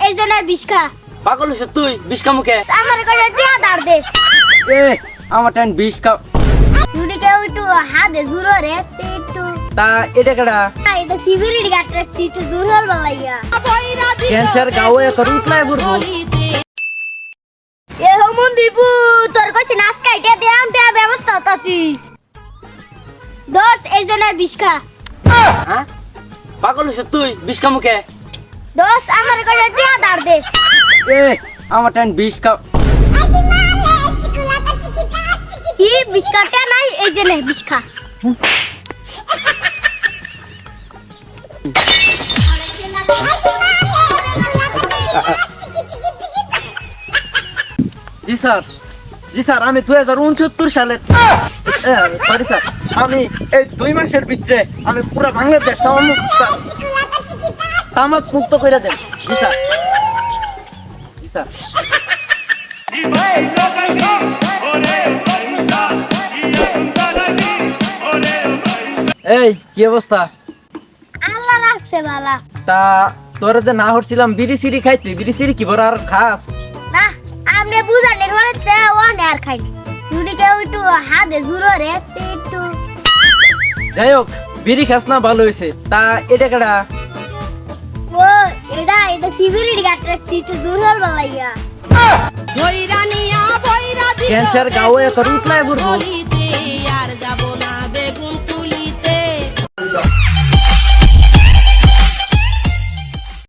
এই যে না বিষ্কা পাগল হইছ তুই বিষ্কা মুখে আমার কাছে টিয়া দাঁড় দে এ আমার টাইম বিষ্কা যদি কেউ একটু হাতে জুড়ো রে একটু তা এটা কেডা এটা সিকিউরিটি গার্ড একটু দূর হল বালাইয়া ক্যান্সার গাওয়ে তোর উতলায় বুড়বো এ হমুন দীপু তোর কাছে নাচ কাইটে দেয়াম তে ব্যবস্থা হতাছি দোস এই যে না বিষ্কা হ্যাঁ পাগল হইছ তুই বিষ্কা মুখে দোস আমার কাছে টিয়া দাঁড় দে এ আমার টাইম বিষ্কা কি বিষ্কাটা নাই এই যে না বিষ্কা জি স্যার আমি 2069 সালের সরি স্যার আমি এই 2 মাসের ভিতরে আমি পুরো বাংলাদেশ তামাক মুক্ত করে দেন জি স্যার জি স্যার এই কি অবস্থা আল্লাহ রাখছে বালা তা তোরে যে না হচ্ছিলাম বিড়ি সিড়ি খাইতে বিড়ি সিড়ি কি বড় আর খাস না আপনি বুঝালেন বলে তে ওয়ান আর খাই যদি কেউ একটু হাতে জুড়ো রে একটু যাই হোক বিড়ি খাস না ভালো হয়েছে তা এটা কেডা ও এটা সিকিউরিটি গার্ড একটু দূর হল বালাইয়া ক্যান্সার গাওয়ে তোর উতলায় বুড়বো